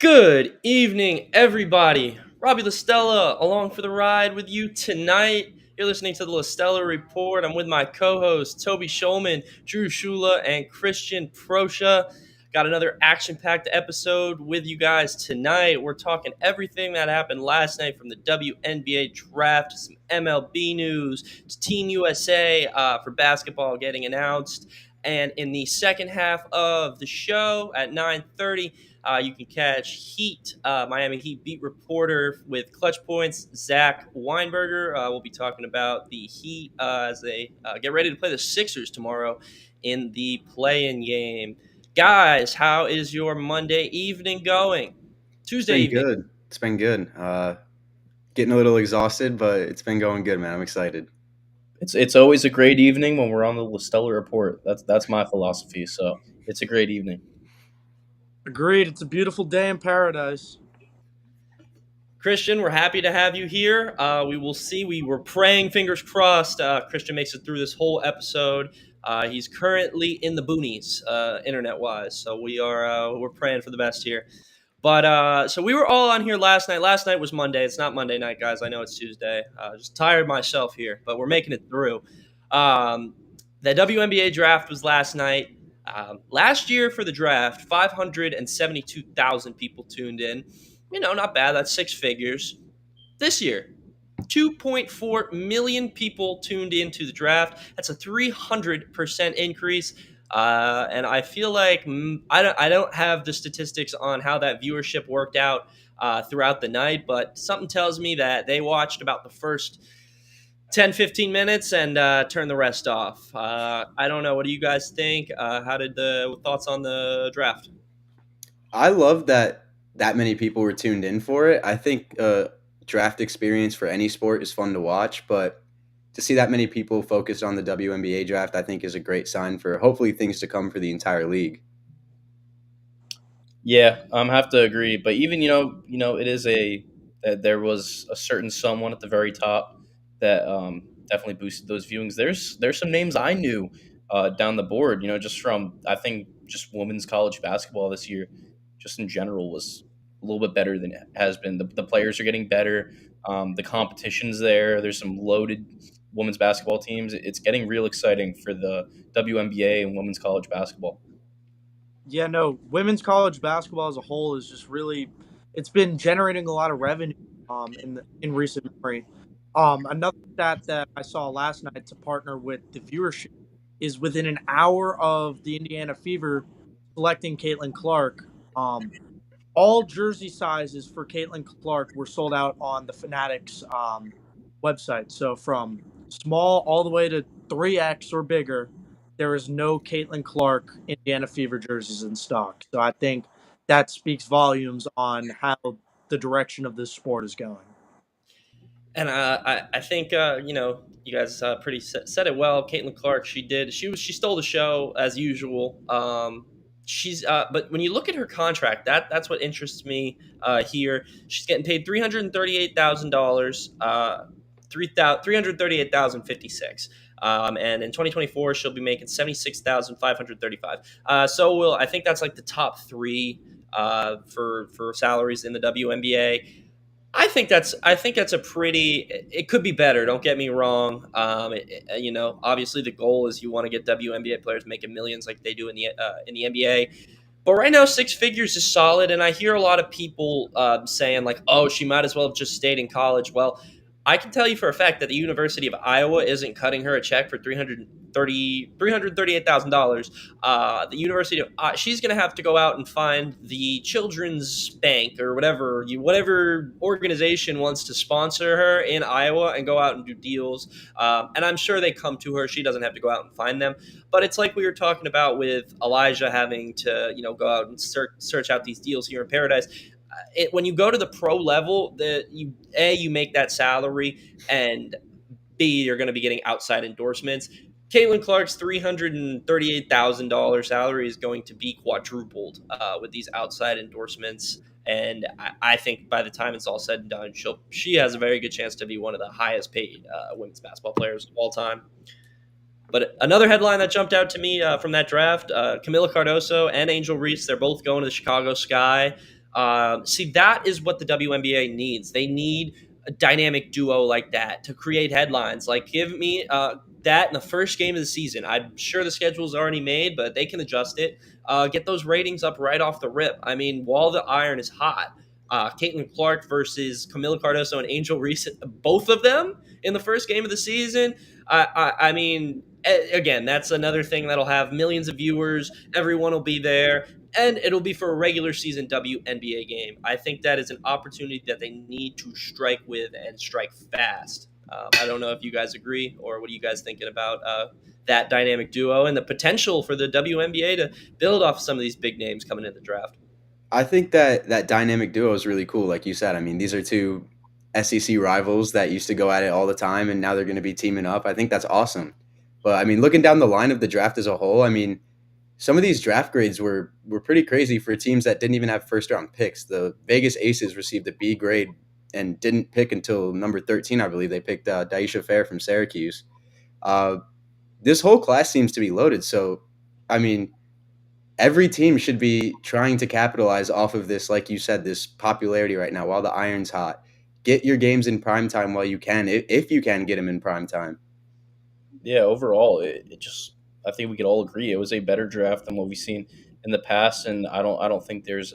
Good evening, everybody. Robbie Lastella along for the ride with you tonight. You're listening to the Lastella Report. I'm with my co-hosts Toby Schulman, Drew Shula, and Christian Prosha. Got another action-packed episode with you guys tonight. We're talking everything that happened last night, from the WNBA draft to some MLB news to Team USA for basketball getting announced. And in the second half of the show at 9:30. You can catch Miami Heat beat reporter with Clutch Points, Zach Weinberger. We'll be talking about the Heat as they get ready to play the Sixers tomorrow in the play-in game. Guys, how is your Monday evening going? It's Tuesday been evening. good. It's been good. Getting a little exhausted, but it's been going good, man. I'm excited. It's always a great evening when we're on the Lastella Report. That's my philosophy. So it's a great evening. Agreed. It's a beautiful day in paradise. Christian, we're happy to have you here. We will see. We were praying, fingers crossed, Christian makes it through this whole episode. He's currently in the boonies, internet-wise, so we're praying for the best here. But so we were all on here last night. Last night was Monday. It's not Monday night, guys. I know it's Tuesday. Just tired myself here, but we're making it through. The WNBA draft was last night. Last year for the draft, 572,000 people tuned in. Not bad. That's six figures. This year, 2.4 million people tuned into the draft. That's a 300% increase. And I feel like I don't have the statistics on how that viewership worked out throughout the night, but something tells me that they watched about the first 10, 15 minutes and turned the rest off. I don't know. What do you guys think? How did the thoughts on the draft? I love that many people were tuned in for it. I think draft experience for any sport is fun to watch, but to see that many people focused on the WNBA draft, I think is a great sign for hopefully things to come for the entire league. Yeah, have to agree. But even it is that there was a certain someone at the very top that definitely boosted those viewings. There's some names I knew down the board. Just from I think just women's college basketball this year, just in general was a little bit better than it has been. The players are getting better. The competition's there. There's some loaded women's basketball teams. It's getting real exciting for the WNBA and women's college basketball. Yeah, no, women's college basketball as a whole is just it's been generating a lot of revenue in recent memory. Another stat that I saw last night to partner with the viewership is within an hour of the Indiana Fever selecting Caitlin Clark. All jersey sizes for Caitlin Clark were sold out on the Fanatics website. So from small all the way to 3X or bigger, there is no Caitlin Clark Indiana Fever jerseys in stock. So I think that speaks volumes on how the direction of this sport is going. And I think you guys pretty said it well. Caitlin Clark, she stole the show as usual. But when you look at her contract, that's what interests me here. She's getting paid $338,000, $338,056. And in 2024, she'll be making $76,535. I think that's like the top three for salaries in the WNBA. I think that's a pretty. It could be better. Don't get me wrong. Obviously the goal is you want to get WNBA players making millions like they do in the NBA. But right now, six figures is solid, and I hear a lot of people saying like, "Oh, she might as well have just stayed in college." Well, I can tell you for a fact that the University of Iowa isn't cutting her a check for $338,000. The University of she's going to have to go out and find the Children's Bank or whatever organization wants to sponsor her in Iowa and go out and do deals. And I'm sure they come to her. She doesn't have to go out and find them. But it's like we were talking about with Elijah having to go out and search out these deals here in Paradise. When you go to the pro level, you make that salary, and B, you're going to be getting outside endorsements. Caitlin Clark's $338,000 salary is going to be quadrupled with these outside endorsements, and I think by the time it's all said and done, she has a very good chance to be one of the highest paid women's basketball players of all time. But another headline that jumped out to me from that draft, Camila Cardoso and Angel Reese, they're both going to the Chicago Sky. See, that is what the WNBA needs. They need a dynamic duo like that to create headlines. Like, give me that in the first game of the season. I'm sure the schedule's already made, but they can adjust it. Get those ratings up right off the rip. I mean, while the iron is hot, Caitlin Clark versus Camila Cardoso and Angel Reese, both of them in the first game of the season. I mean, again, that's another thing that'll have millions of viewers. Everyone will be there, and it'll be for a regular season WNBA game. I think that is an opportunity that they need to strike with and strike fast. I don't know if you guys agree, or what are you guys thinking about that dynamic duo and the potential for the WNBA to build off some of these big names coming in the draft? I think that dynamic duo is really cool. Like you said, I mean, these are two SEC rivals that used to go at it all the time, and now they're going to be teaming up. I think that's awesome. But I mean, looking down the line of the draft as a whole, I mean, some of these draft grades were pretty crazy for teams that didn't even have first round picks. The Vegas Aces received a B grade and didn't pick until number 13, I believe. They picked Daisha Fair from Syracuse. Uh, this whole class seems to be loaded. So, I mean, every team should be trying to capitalize off of this, like you said, this popularity right now while the iron's hot. Get your games in prime time while you can, if you can get them in prime time. Yeah, overall, it just I think we could all agree it was a better draft than what we've seen in the past, and I don't think there's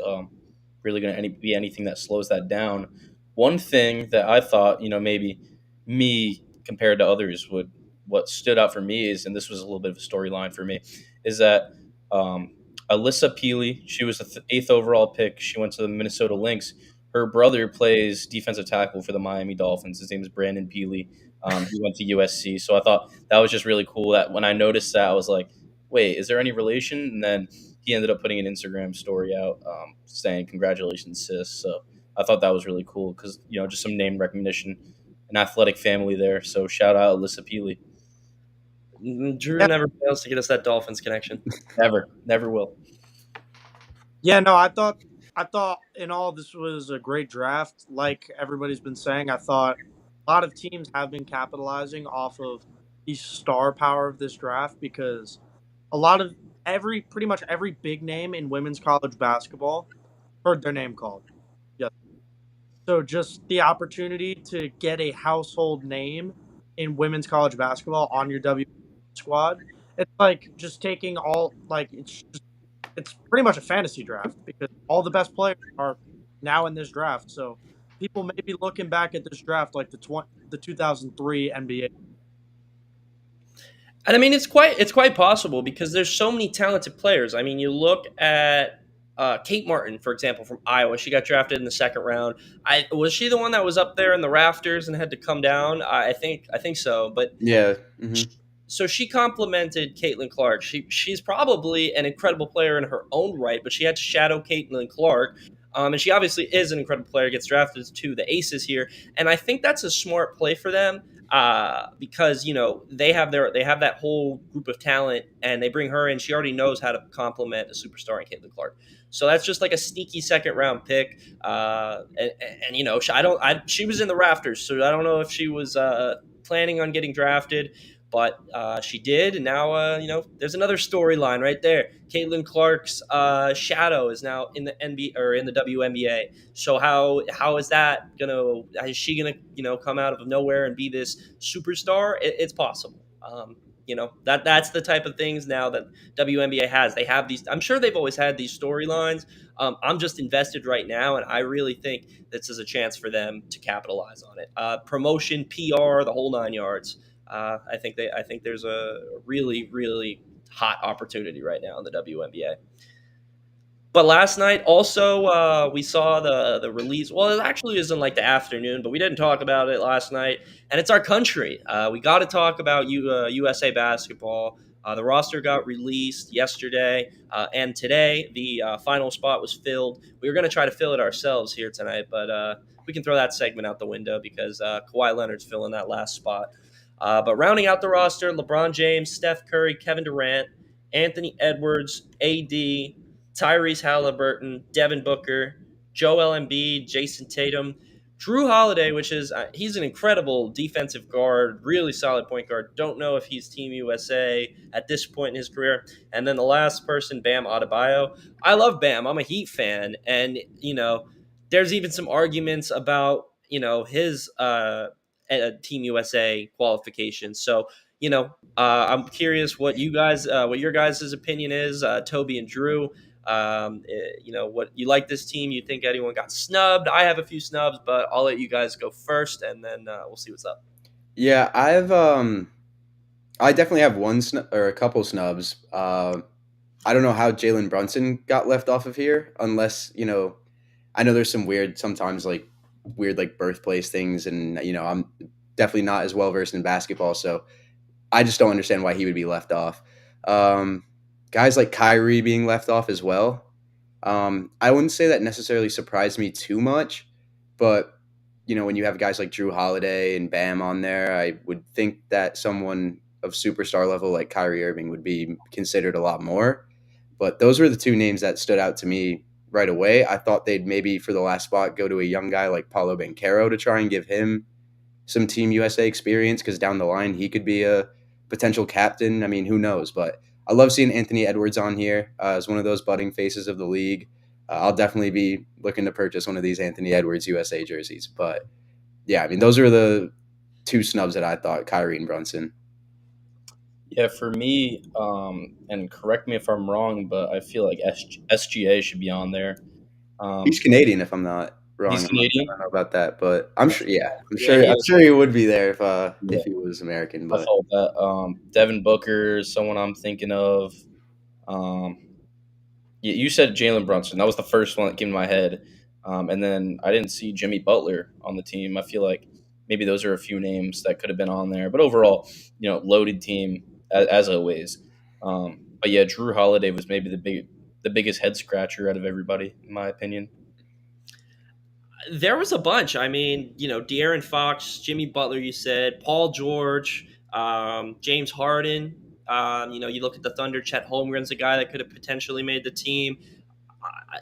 really going to be anything that slows that down. One thing that I thought, maybe me compared to others would what stood out for me is, and this was a little bit of a storyline for me, is that um, Alyssa Peely, she was the eighth overall pick. She went to the Minnesota Lynx. Her brother plays defensive tackle for the Miami Dolphins. His name is Brandon Peely. He went to USC. So I thought that was just really cool. That when I noticed that, I was like, "Wait, is there any relation?" And then he ended up putting an Instagram story out saying, "Congratulations, sis." So I thought that was really cool because just some name recognition, an athletic family there. So shout out Alyssa Peely. Drew Yeah, never fails to get us that Dolphins connection. Never will. yeah, no, I thought in all this was a great draft. Like everybody's been saying, I thought a lot of teams have been capitalizing off of the star power of this draft because a lot of pretty much every big name in women's college basketball heard their name called. Yeah. So just the opportunity to get a household name in women's college basketball on your W squad, it's like just taking all like it's pretty much a fantasy draft because all the best players are now in this draft. So people may be looking back at this draft like the 2003 NBA. And I mean, it's quite possible because there's so many talented players. I mean, you look at Kate Martin, for example, from Iowa. She got drafted in the second round. I was she the one that was up there in the rafters and had to come down. I think so. But Yeah. so she complimented Caitlin Clark. She's probably an incredible player in her own right, but she had to shadow Caitlin Clark. And she obviously is an incredible player. Gets drafted to the Aces here, and I think that's a smart play for them because they have that whole group of talent, and they bring her in. She already knows how to complement a superstar in Caitlin Clark. So that's just like a sneaky second round pick. And she was in the rafters, so I don't know if she was planning on getting drafted. But she did, and now there's another storyline right there. Caitlin Clark's shadow is now in the NBA or in the WNBA. So how is that gonna? Is she gonna come out of nowhere and be this superstar? It's possible. That's the type of things now that WNBA has. They have these. I'm sure they've always had these storylines. I'm just invested right now, and I really think this is a chance for them to capitalize on it. Promotion, PR, the whole nine yards. I think there's a really really hot opportunity right now in the WNBA. But last night also we saw the release. Well, it actually is in like the afternoon, but we didn't talk about it last night. And it's our country. We got to talk about USA basketball. The roster got released yesterday, and today the final spot was filled. We were going to try to fill it ourselves here tonight, but we can throw that segment out the window because Kawhi Leonard's filling that last spot. But rounding out the roster, LeBron James, Steph Curry, Kevin Durant, Anthony Edwards, AD, Tyrese Halliburton, Devin Booker, Joel Embiid, Jason Tatum, Drew Holiday, which is he's an incredible defensive guard, really solid point guard. Don't know if he's Team USA at this point in his career. And then the last person, Bam Adebayo. I love Bam. I'm a Heat fan, and there's even some arguments about his Team USA qualifications. So I'm curious what what your guys' opinion is, Toby and Drew. What you like this team? You think anyone got snubbed? I have a few snubs, but I'll let you guys go first, and then we'll see what's up. Yeah, I definitely have one or a couple snubs. I don't know how Jalen Brunson got left off of here, unless I know there's some sometimes like weird like birthplace things, and I'm definitely not as well versed in basketball, so I just don't understand why he would be left off. Guys like Kyrie being left off as well. I wouldn't say that necessarily surprised me too much, but when you have guys like Drew Holiday and Bam on there, I would think that someone of superstar level like Kyrie Irving would be considered a lot more. But those were the two names that stood out to me right away. I thought they'd maybe for the last spot go to a young guy like Paulo Banchero to try and give him some Team USA experience, because down the line he could be a potential captain. I mean, who knows? But I love seeing Anthony Edwards on here as one of those budding faces of the league. I'll definitely be looking to purchase one of these Anthony Edwards USA jerseys. But yeah, I mean, those are the two snubs that I thought, Kyrie and Brunson. Yeah, for me, and correct me if I'm wrong, but I feel like SGA should be on there. He's Canadian, if I'm not wrong. He's Canadian? I don't know about that, but I'm sure. Yeah, I'm Yeah, sure he would be there if he was American. I But felt that. Devin Booker is someone I'm thinking of. You said Jalen Brunson. That was the first one that came to my head. And then I didn't see Jimmy Butler on the team. I feel like maybe those are a few names that could have been on there. But overall, loaded team as always. But yeah, Drew Holiday was maybe the biggest head scratcher out of everybody, in my opinion. There was a bunch. I mean, De'Aaron Fox, Jimmy Butler, you said, Paul George, James Harden. You look at the Thunder, Chet Holmgren's a guy that could have potentially made the team.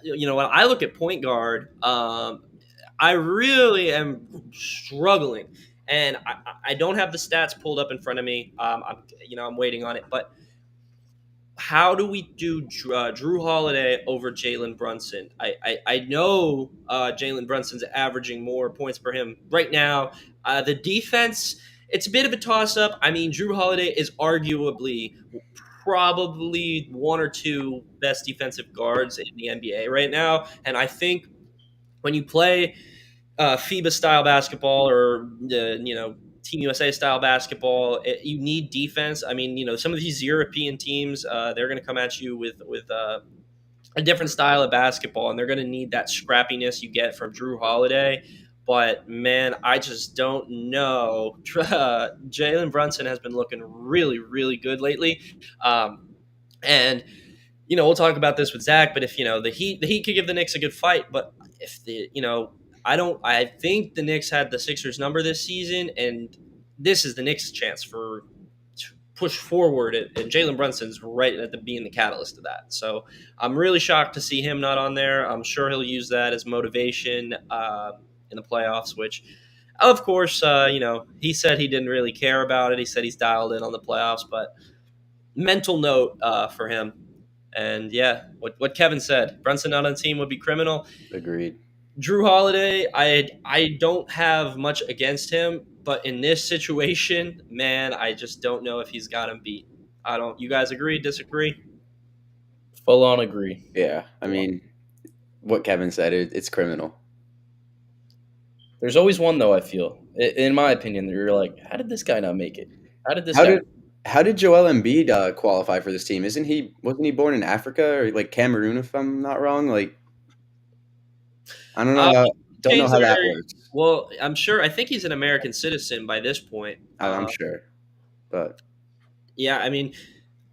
When I look at point guard, I really am struggling, and I don't have the stats pulled up in front of me. I'm waiting on it, but how do we do Drew Holiday over Jalen Brunson? I know Jalen Brunson's averaging more points per him right now. The defense, it's a bit of a toss-up. I mean, Drew Holiday is arguably probably one or two best defensive guards in the NBA right now, and I think when you play FIBA style basketball or Team USA style basketball, you need defense. I mean, some of these European teams, they're going to come at you with a different style of basketball, and they're going to need that scrappiness you get from Drew Holiday. But man, I just don't know. Jalen Brunson has been looking really, really good lately, and we'll talk about this with Zach. But if the Heat could give the Knicks a good fight, but if I think the Knicks had the Sixers number this season, and this is the Knicks' chance to push forward, and Jalen Brunson's right at being the catalyst of that. So I'm really shocked to see him not on there. I'm sure he'll use that as motivation in the playoffs, which, of course, he said he didn't really care about it. He said he's dialed in on the playoffs, but mental note for him. And yeah, what Kevin said, Brunson not on the team would be criminal. agreed. Drew Holiday, I don't have much against him, but in this situation, man, I just don't know if he's got him beat. I don't. You guys agree? Disagree? Full on agree. Yeah, I mean, what Kevin said, it's criminal. There's always one though. I feel, in my opinion, that you're like, how did this guy not make it? How did this guy? How did Joel Embiid qualify for this team? Wasn't he born in Africa or like Cameroon, if I'm not wrong? Like, I don't know. Don't know how that works. Well, I'm sure. I think he's an American citizen by this point. I'm sure, but yeah, I mean,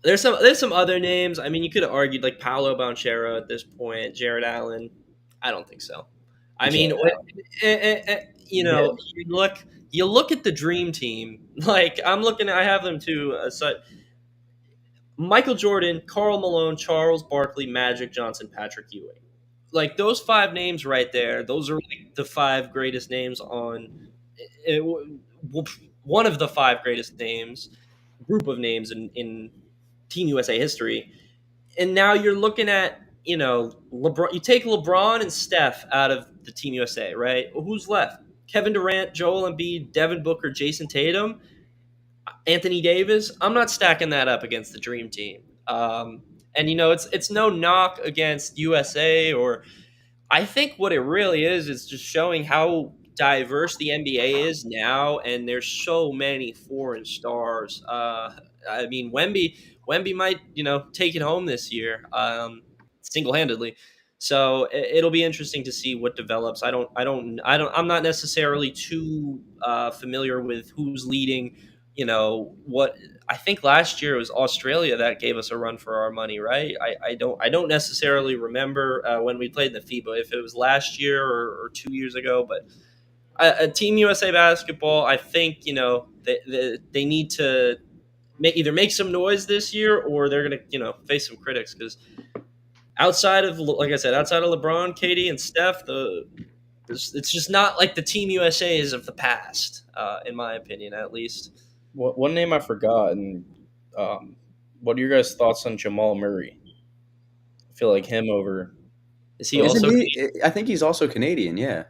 there's some other names. I mean, you could have argued like Paolo Banchero at this point, Jared Allen. I don't think so. I mean, you look at the dream team. Like I have them to Michael Jordan, Karl Malone, Charles Barkley, Magic Johnson, Patrick Ewing. like those five names right there, those are like the five greatest names on it, one of the five greatest names, group of names in Team USA history. And now you're looking at, LeBron. You take LeBron and Steph out of the Team USA, right? Who's left? Kevin Durant, Joel Embiid, Devin Booker, Jason Tatum, Anthony Davis. I'm not stacking that up against the Dream Team. And it's no knock against USA or I think what it really is just showing how diverse the NBA is now, and there's so many foreign stars. I mean, Wemby might take it home this year, single handedly. So it'll be interesting to see what develops. I'm not necessarily too familiar with who's leading. What I think last year it was Australia that gave us a run for our money, right? I don't necessarily remember when we played in the FIBA if it was last year or 2 years ago, but Team USA basketball, I think they need to either make some noise this year or they're gonna face some critics because outside of like I said, outside of LeBron, Katie, and Steph, it's just not like the Team USA's of the past, in my opinion, at least. One name I forgot, and what are your guys' thoughts on Jamal Murray? I feel like him over. Is he Isn't also? he? I think he's also Canadian. Yeah.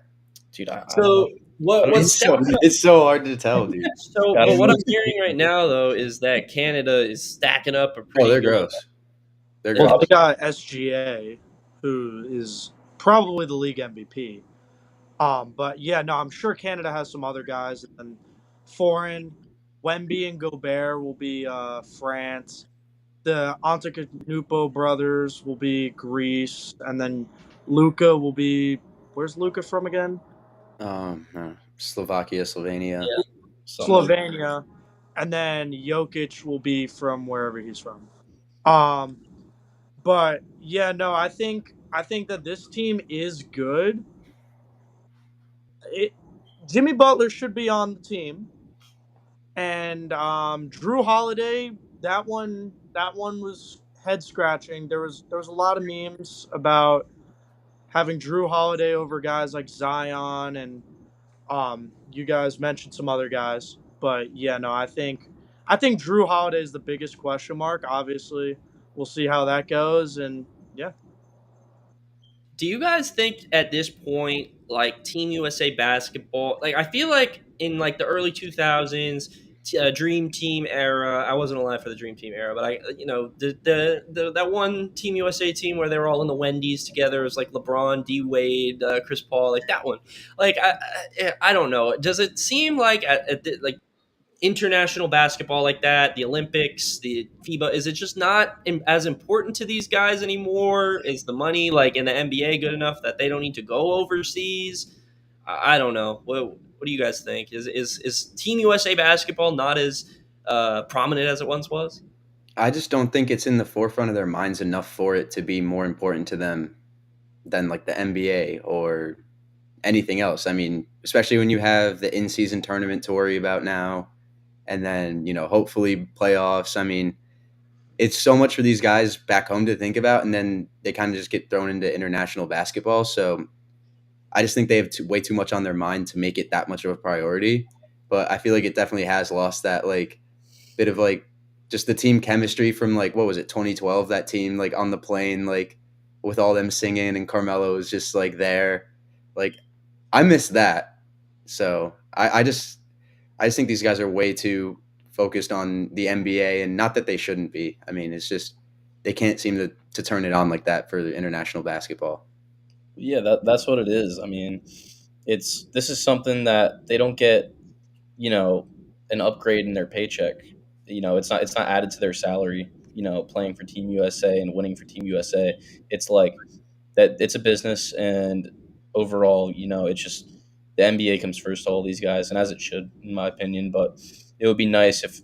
Dude, I don't So know. what? What's It's so hard to tell, dude. so? I But don't what know. I'm hearing right now, though, is that Canada is stacking up a pretty. Oh, they're good- gross. They're Well, gross. We got SGA, who is probably the league MVP. But yeah, no, I'm sure Canada has some other guys, and foreign, Wemby and Gobert will be France. The Antetokounmpo brothers will be Greece, and then Luca will be where's Luca from again? Slovakia, Slovenia. Yeah. Slovenia, and then Jokic will be from wherever he's from. Um, but yeah, no, I think that this team is good. It, Jimmy Butler should be on the team, and Drew Holiday. That one was head scratching. There was a lot of memes about having Drew Holiday over guys like Zion, and you guys mentioned some other guys, but yeah, no, I think Drew Holiday is the biggest question mark. Obviously, we'll see how that goes, and yeah. Do you guys think at this point, like Team USA basketball, like I feel like in like the early 2000s, Dream Team era, I wasn't alive for the Dream Team era, but that one Team USA team where they were all in the Wendy's together, it was like LeBron, D Wade, Chris Paul, like that one. Like I don't know. Does it seem like like international basketball like that, the Olympics, the FIBA, is it just not as important to these guys anymore? Is the money like in the NBA good enough that they don't need to go overseas? I don't know. What do you guys think? Is Team USA basketball not as prominent as it once was? I just don't think it's in the forefront of their minds enough for it to be more important to them than like the NBA or anything else. I mean, especially when you have the in-season tournament to worry about now, and then hopefully playoffs. I mean, it's so much for these guys back home to think about, and then they kind of just get thrown into international basketball. So I just think they have way too much on their mind to make it that much of a priority. But I feel like it definitely has lost that like bit of like just the team chemistry from like what was it 2012, that team like on the plane, like with all them singing and Carmelo was just like there. Like I miss that. So I just think these guys are way too focused on the NBA, and not that they shouldn't be. I mean, it's just they can't seem to turn it on like that for international basketball. Yeah, that's what it is. I mean, this is something that they don't get, an upgrade in their paycheck. It's not added to their salary. Playing for Team USA and winning for Team USA, it's like that. It's a business, and overall, it's just the NBA comes first to all these guys, and as it should, in my opinion. But it would be nice if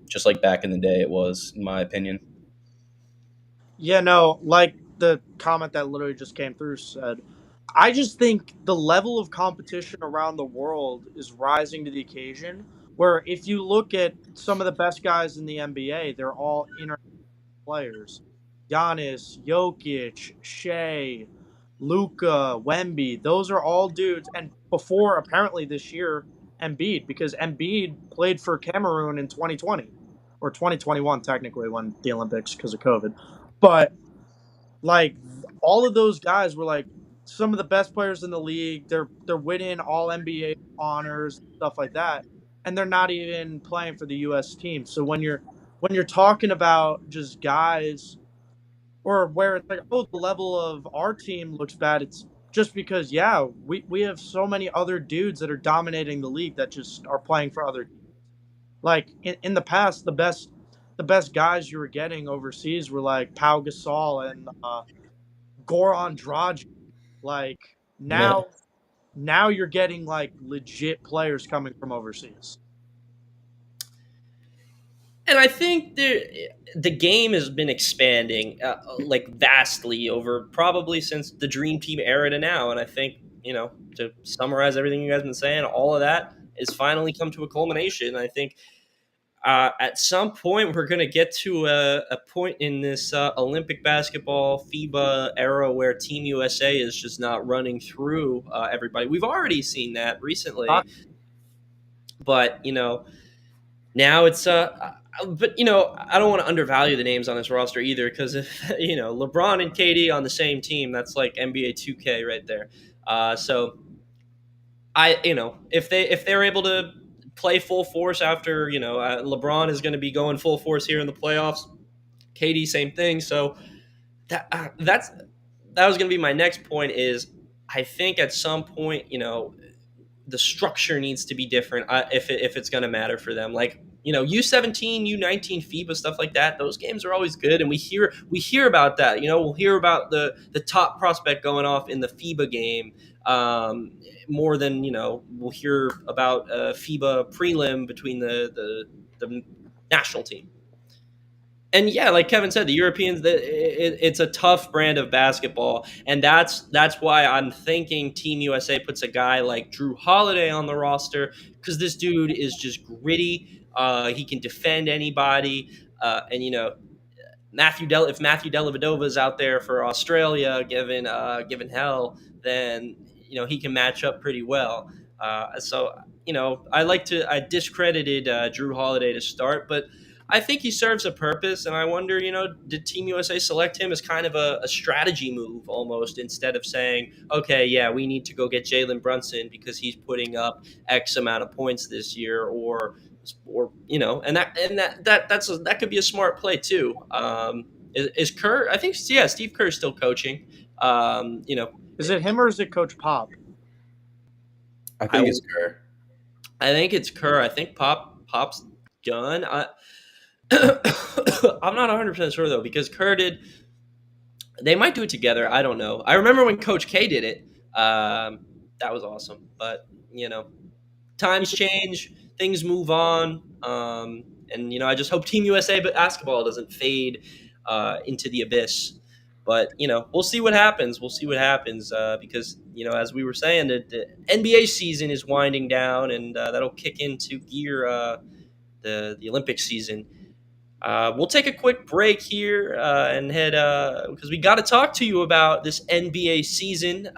just like back in the day, it was, in my opinion. Yeah, no, like the comment that literally just came through said, I just think the level of competition around the world is rising to the occasion. Where if you look at some of the best guys in the NBA, they're all international players. Giannis, Jokic, Shea. Luca, Wemby, those are all dudes. And before, apparently, this year, Embiid, because Embiid played for Cameroon in 2020 or 2021, technically, when the Olympics because of COVID. But like all of those guys were like some of the best players in the league. They're winning all NBA honors, stuff like that, and they're not even playing for the U.S. team. So when you're talking about just guys or where it's like, oh, the level of our team looks bad, it's just because, yeah, we have so many other dudes that are dominating the league that just are playing for other. Like in the past, the best guys you were getting overseas were like Pau Gasol and Goran Dragic. Like Yeah. now you're getting like legit players coming from overseas. And I think the game has been expanding like vastly over probably since the Dream Team era to now. And I think, to summarize everything you guys have been saying, all of that is finally come to a culmination. I think at some point we're going to get to a point in this Olympic basketball FIBA era where Team USA is just not running through everybody. We've already seen that recently, but now it's but I don't want to undervalue the names on this roster either, because if LeBron and KD on the same team, that's like NBA 2K right there. So if they're able to play full force after LeBron is going to be going full force here in the playoffs, KD same thing. So that was going to be my next point. Is I think at some point the structure needs to be different if it's going to matter for them. Like U17, U19 FIBA stuff like that. Those games are always good, and we hear about that. We'll hear about the top prospect going off in the FIBA game more than we'll hear about a FIBA prelim between the national team. And yeah, like Kevin said, the Europeans, it's a tough brand of basketball, and that's why I'm thinking Team USA puts a guy like Drew Holiday on the roster, because this dude is just gritty. He can defend anybody, and if Matthew Dellavedova is out there for Australia, given hell, then he can match up pretty well. So I discredited Drew Holiday to start, but I think he serves a purpose, and I wonder, did Team USA select him as kind of a strategy move almost, instead of saying, okay, yeah, we need to go get Jalen Brunson because he's putting up X amount of points this year, or and that could be a smart play too. Is Kerr? I think, yeah, Steve Kerr is still coaching. Is it him or is it Coach Pop? I I think it's Kerr. I think it's Kerr. I think Pop's done. I'm not 100% sure though, because Kerr did. They might do it together. I don't know. I remember when Coach K did it. That was awesome. But times change, things move on, and I just hope Team USA basketball doesn't fade into the abyss. But we'll see what happens. We'll see what happens because as we were saying, the NBA season is winding down, and that'll kick into gear the Olympic season. We'll take a quick break here and head because we got to talk to you about this NBA season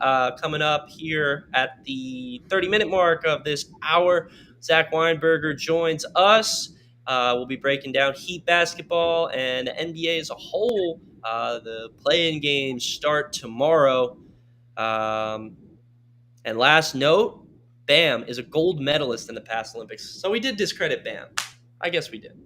coming up here at the 30-minute mark of this hour. Zach Weinberger joins us. We'll be breaking down Heat basketball and the NBA as a whole. The play-in games start tomorrow. And last note, Bam is a gold medalist in the past Olympics. So we did discredit Bam. I guess we did.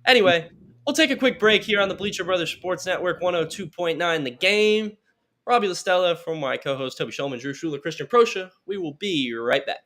Anyway, we'll take a quick break here on the Bleacher Brothers Sports Network 102.9 The Game. Robbie Lastella from my co-host Toby Shulman, Drew Schuler, Christian Proscia. We will be right back.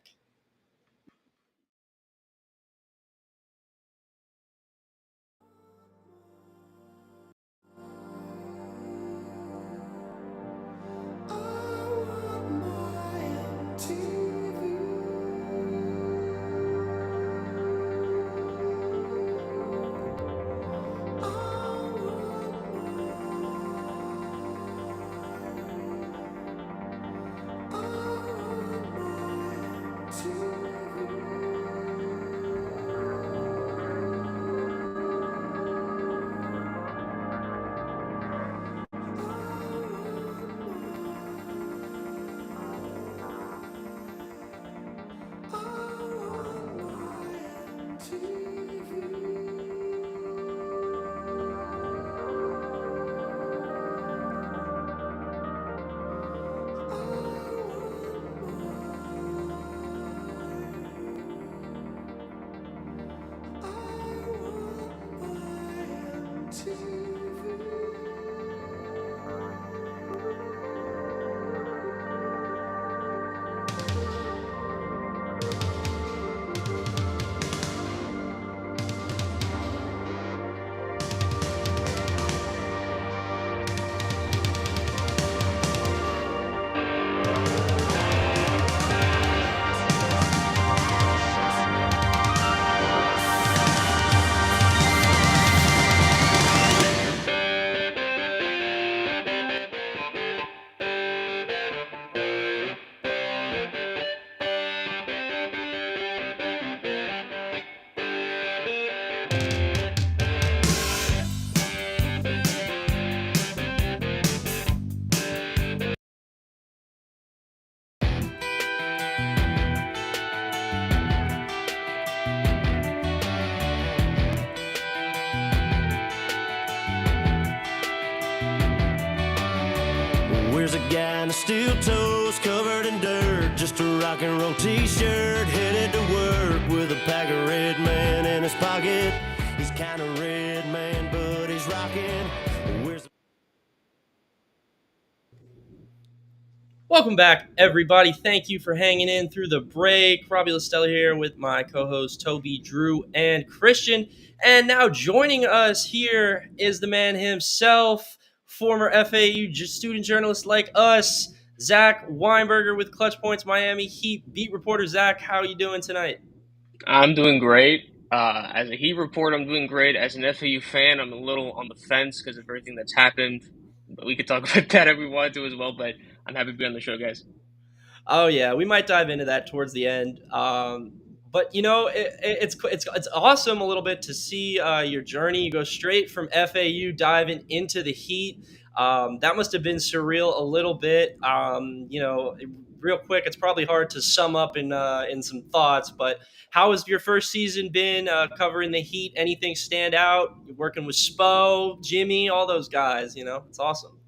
There's a guy in the steel toes covered in dirt, just a rock and roll t-shirt, headed to work with a pack of Red Man in his pocket. He's kind of Red Man, but he's rocking. Where's Welcome back, everybody. Thank you for hanging in through the break. Robbie Lastella here with my co-hosts Toby, Drew, and Christian. And now joining us here is the man himself, former FAU student journalist like us, Zach Weinberger with Clutch Points Miami Heat beat reporter. Zach, how are you doing tonight? I'm doing great. As a Heat reporter, I'm doing great. As an FAU fan, I'm a little on the fence because of everything that's happened. But we could talk about that if we want to as well. But I'm happy to be on the show, guys. Oh yeah, we might dive into that towards the end. But it's awesome a little bit to see your journey. You go straight from FAU diving into the Heat. That must have been surreal a little bit. Real quick, it's probably hard to sum up in some thoughts. But how has your first season been covering the Heat? Anything stand out? You're working with Spo, Jimmy, all those guys. It's awesome.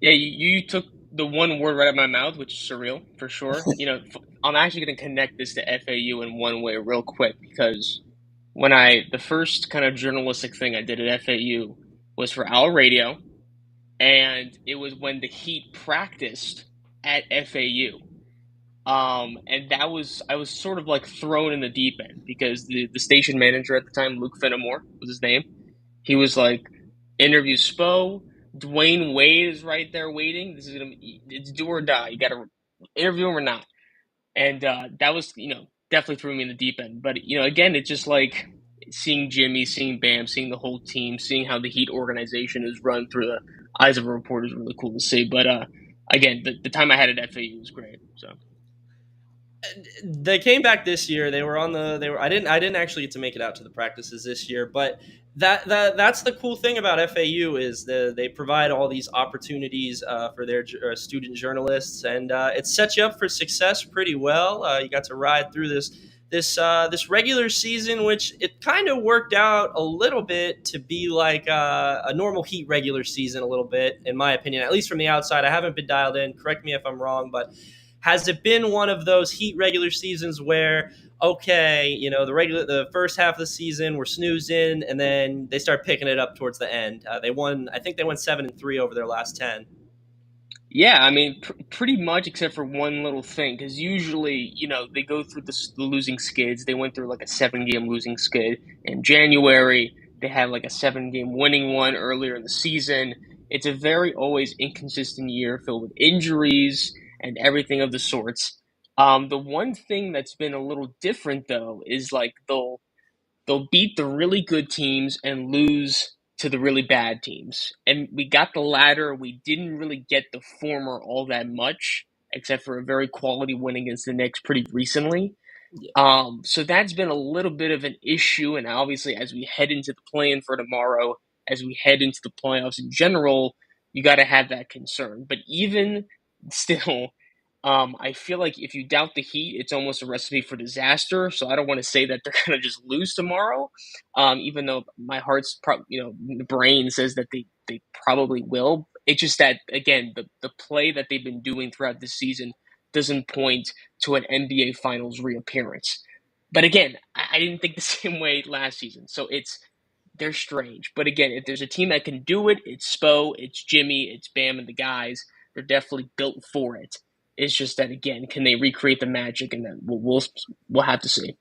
Yeah, you took the one word right out of my mouth, which is surreal for sure. I'm actually going to connect this to FAU in one way real quick because the first kind of journalistic thing I did at FAU was for Owl Radio, and it was when the Heat practiced at FAU. And I was sort of like thrown in the deep end because the station manager at the time, Luke Fenimore was his name. He was like, interview Spo. Dwayne Wade is right there waiting. It's do or die. You got to interview him or not. And that was, definitely threw me in the deep end. But, again, it's just like seeing Jimmy, seeing Bam, seeing the whole team, seeing how the Heat organization is run through the eyes of a reporter is really cool to see. But, again, the time I had at FAU was great. So. They came back this year. I didn't actually get to make it out to the practices this year, but that's the cool thing about FAU is they provide all these opportunities for their student journalists, and it sets you up for success pretty well. You got to ride through this regular season, which it kind of worked out a little bit to be like a normal Heat regular season, a little bit, in my opinion, at least from the outside. I haven't been dialed in. Correct me if I'm wrong, but has it been one of those Heat regular seasons where, okay, the first half of the season we're snoozing, and then they start picking it up towards the end? I think they won 7-3 over their last 10. Yeah, I mean, pretty much except for one little thing, because usually, they go through the losing skids. They went through like a 7-game losing skid in January. They had like a 7-game winning one earlier in the season. It's a very always inconsistent year filled with injuries and everything of the sorts. The one thing that's been a little different though is like they'll beat the really good teams and lose to the really bad teams. And we got the latter. We didn't really get the former all that much, except for a very quality win against the Knicks pretty recently. Yeah. So that's been a little bit of an issue. And obviously, as we head into the play-in for tomorrow, as we head into the playoffs in general, you got to have that concern. But even still, I feel like if you doubt the Heat, it's almost a recipe for disaster. So I don't want to say that they're going to just lose tomorrow, even though my the brain says that they probably will. It's just that, again, the play that they've been doing throughout this season doesn't point to an NBA Finals reappearance. But again, I didn't think the same way last season. So they're strange. But again, if there's a team that can do it, it's Spo, it's Jimmy, it's Bam, and the guys. They're definitely built for it. It's just that, again, can they recreate the magic? And then we'll have to see.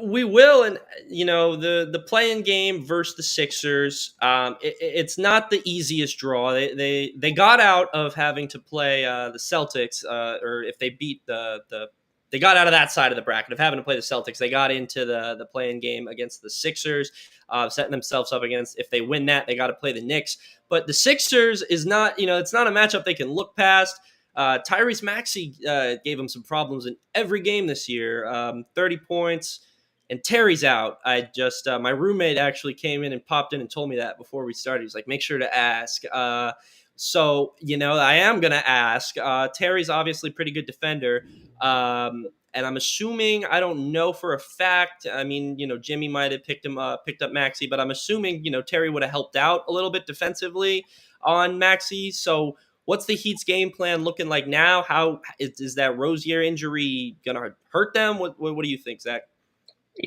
We will, and the play-in game versus the Sixers. It's not the easiest draw. They got out of having to play the Celtics, or if they beat they got out of that side of the bracket of having to play the Celtics. They got into the play-in game against the Sixers, setting themselves up against, if they win that, they got to play the Knicks. But the Sixers is not, it's not a matchup they can look past. Tyrese Maxey gave him some problems in every game this year. 30 points, and Terry's out. My roommate actually came in and popped in and told me that before we started. He's like, make sure to ask. So I am going to ask. Terry's obviously a pretty good defender. And I'm assuming, I don't know for a fact. I mean, Jimmy might have picked up Maxey, but I'm assuming, Terry would have helped out a little bit defensively on Maxey. So What's the Heat's game plan looking like now? How is that Rozier injury gonna hurt them? What do you think, Zach?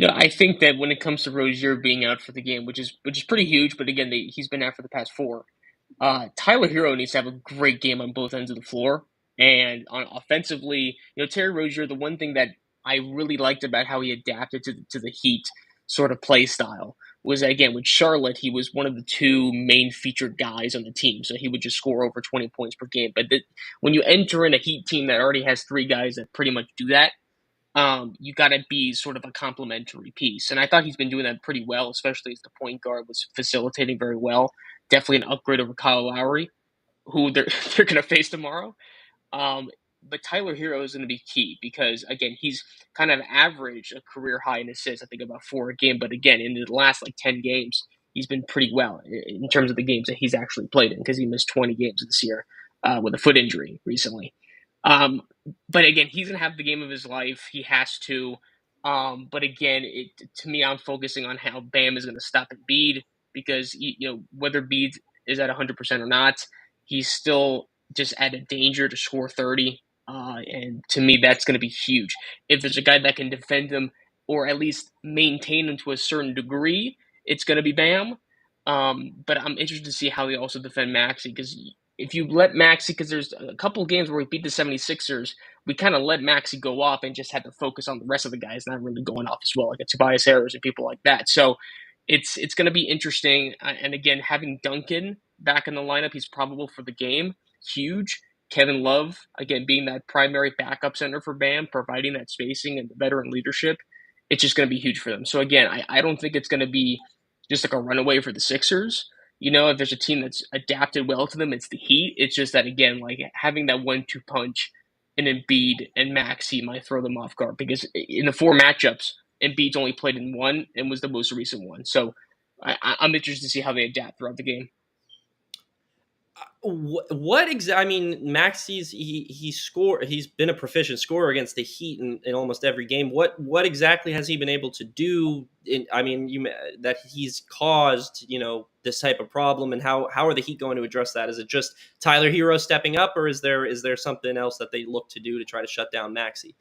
I think that when it comes to Rozier being out for the game, which is pretty huge, but again, he's been out for the past 4. Tyler Hero needs to have a great game on both ends of the floor, and on offensively, Terry Rozier. The one thing that I really liked about how he adapted to the Heat sort of play style was that, again, with Charlotte, he was one of the 2 main featured guys on the team, so he would just score over 20 points per game. But when you enter in a Heat team that already has 3 guys that pretty much do that, you got to be sort of a complementary piece. And I thought he's been doing that pretty well, especially as the point guard was facilitating very well. Definitely an upgrade over Kyle Lowry, who they're going to face tomorrow. But Tyler Hero is going to be key because, again, he's kind of averaged a career high in assists, I think about 4 a game. But again, in the last 10 games, he's been pretty well in terms of the games that he's actually played in, because he missed 20 games this year with a foot injury recently. But again, he's going to have the game of his life. He has to. But again, to me, I'm focusing on how Bam is going to stop Embiid, because whether Embiid is at 100% or not, he's still just at a danger to score 30. And to me, that's going to be huge. If there's a guy that can defend him or at least maintain him to a certain degree, it's going to be Bam. But I'm interested to see how they also defend Maxey, because if you let Maxey, because there's a couple of games where we beat the 76ers, we kind of let Maxey go off and just had to focus on the rest of the guys not really going off as well, like a Tobias Harris and people like that. So it's going to be interesting. And again, having Duncan back in the lineup, he's probable for the game. Huge. Kevin Love, again, being that primary backup center for Bam, providing that spacing and the veteran leadership, it's just going to be huge for them. So again, I don't think it's going to be just like a runaway for the Sixers. If there's a team that's adapted well to them, it's the Heat. It's just that, again, having that 1-2 punch in Embiid and Maxey might throw them off guard, because in the 4 matchups, Embiid's only played in 1 and was the most recent one. So I'm interested to see how they adapt throughout the game. What exactly? I mean, Maxey's he's been a proficient scorer against the Heat in almost every game. What exactly has he been able to do? That he's caused this type of problem, and how are the Heat going to address that? Is it just Tyler Hero stepping up, or is there something else that they look to do to try to shut down Maxey?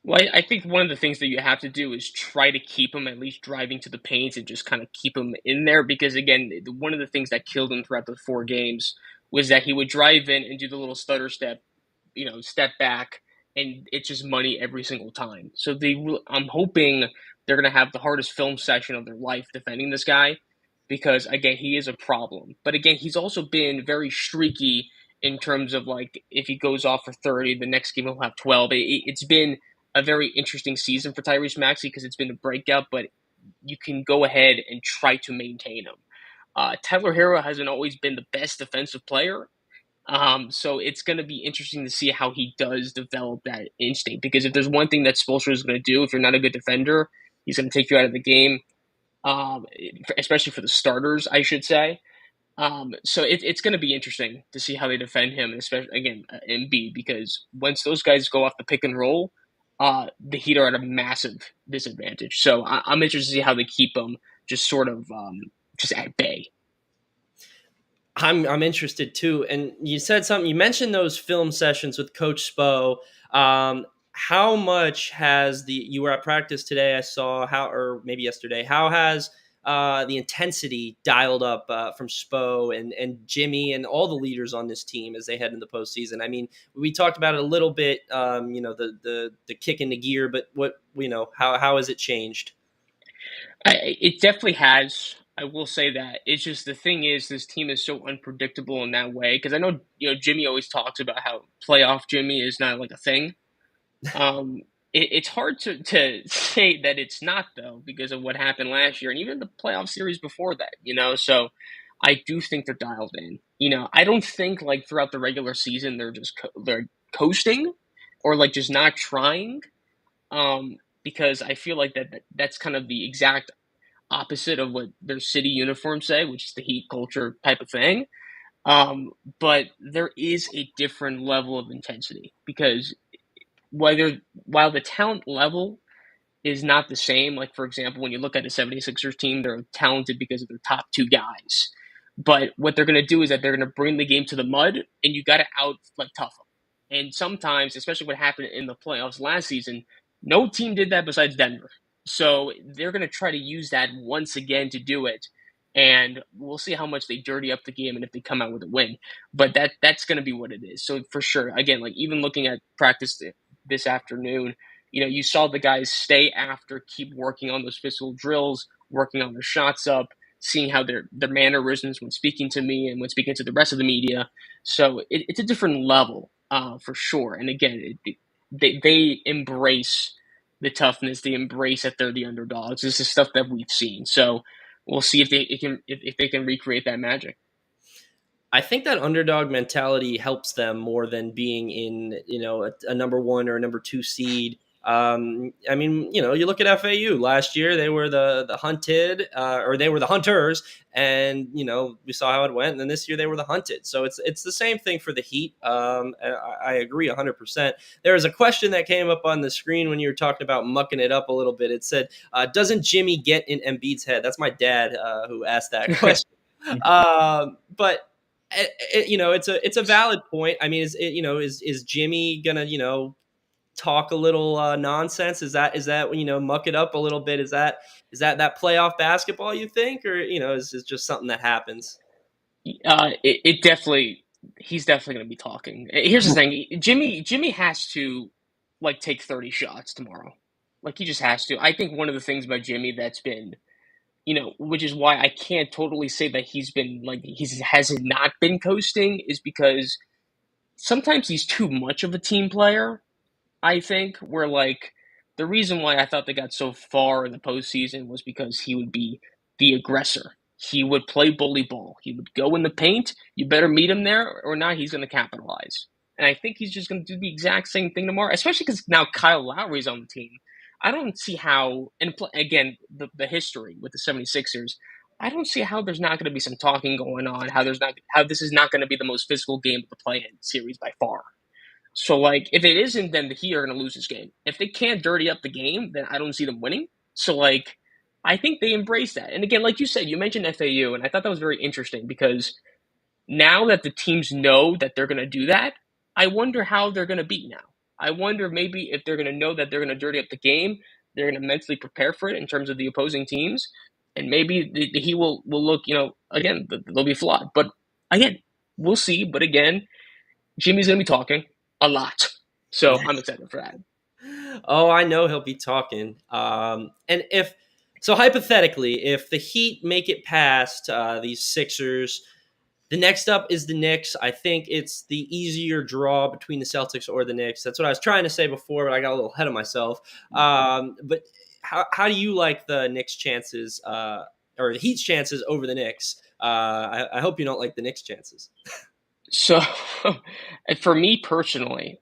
Well, I think one of the things that you have to do is try to keep him at least driving to the paint and just kind of keep him in there, because, again, one of the things that killed him throughout the 4 games was that he would drive in and do the little stutter step, step back, and it's just money every single time. So I'm hoping they're going to have the hardest film session of their life defending this guy, because, again, he is a problem. But, again, he's also been very streaky in terms of, if he goes off for 30, the next game he'll have 12. It's been a very interesting season for Tyrese Maxey, because it's been a breakout, but you can go ahead and try to maintain him. Tyler Hero hasn't always been the best defensive player, so it's going to be interesting to see how he does develop that instinct, because if there's one thing that Spoelstra is going to do, if you're not a good defender, he's going to take you out of the game, especially for the starters, I should say. So it's going to be interesting to see how they defend him, especially, again, Embiid, because once those guys go off the pick and roll, the Heat are at a massive disadvantage. So I'm interested to see how they keep them just sort of just at bay. I'm interested too. And you said something. You mentioned those film sessions with Coach Spo. How much has you were at practice today? I saw or maybe yesterday. How has the intensity dialed up from Spo and Jimmy and all the leaders on this team as they head into the postseason? I mean, we talked about it a little bit. The kick in the gear, but how has it changed? It definitely has. I will say that. It's just, the thing is, this team is so unpredictable in that way. Because I know, Jimmy always talks about how playoff Jimmy is not a thing. It's hard to say that it's not, though, because of what happened last year and even the playoff series before that. So I do think they're dialed in. I don't think throughout the regular season they're just they're coasting or just not trying. Because I feel like that's kind of the exact opposite of what their city uniforms say, which is the Heat culture type of thing. But there is a different level of intensity, because while the talent level is not the same, for example, when you look at a 76ers team, they're talented because of their top 2 guys. But what they're going to do is that they're going to bring the game to the mud, and you got to out like tough them. And sometimes, especially what happened in the playoffs last season, no team did that besides Denver. So they're going to try to use that once again to do it. And we'll see how much they dirty up the game and if they come out with a win. But that's going to be what it is. So for sure, again, like even looking at practice this afternoon, you saw the guys stay after, keep working on those physical drills, working on their shots up, seeing how their mannerisms when speaking to me and when speaking to the rest of the media. So it's a different level for sure. And again, they embrace the toughness. They embrace that they're the underdogs. This is stuff that we've seen. So we'll see if they can recreate that magic. I think that underdog mentality helps them more than being in, a number 1 or a number 2 seed. I mean, you look at FAU last year; they were the hunted, or they were the hunters, and we saw how it went. And then this year, they were the hunted. So it's the same thing for the Heat. I agree 100%. There was a question that came up on the screen when you were talking about mucking it up a little bit. It said, "Doesn't Jimmy get in Embiid's head?" That's my dad who asked that question. But it's a valid point. I mean, is Jimmy gonna talk a little nonsense? Is that muck it up a little bit? Is that playoff basketball, you think, or is it just something that happens? It definitely, he's definitely going to be talking. Here's the thing, Jimmy has to like take 30 shots tomorrow. Like he just has to. I think one of the things about Jimmy that's been, which is why I can't totally say that he's been like has not been coasting, is because sometimes he's too much of a team player. I think where like the reason why I thought they got so far in the postseason was because he would be the aggressor. He would play bully ball. He would go in the paint. You better meet him there, or not. He's going to capitalize. And I think he's just going to do the exact same thing tomorrow, especially because now Kyle Lowry's on the team. I don't see how, and again, the history with the 76ers, I don't see how there's not going to be some talking going on, how this is not going to be the most physical game of the play-in series by far. So, like, if it isn't, then the Heat are going to lose this game. If they can't dirty up the game, then I don't see them winning. So, like, I think they embrace that. And again, like you said, you mentioned FAU, and I thought that was very interesting because now that the teams know that they're going to do that, I wonder how they're going to beat now. I wonder maybe if they're going to know that they're going to dirty up the game, they're going to mentally prepare for it in terms of the opposing teams, and maybe the Heat will look, again, they'll be flawed. But again, we'll see. But again, Jimmy's going to be talking a lot. So I'm excited for that. Oh, I know he'll be talking. And hypothetically, if the Heat make it past these Sixers, the next up is the Knicks. I think it's the easier draw between the Celtics or the Knicks. That's what I was trying to say before, but I got a little ahead of myself. But how do you like the Knicks' chances, or the Heat's chances over the Knicks? I hope you don't like the Knicks' chances. So, for me personally,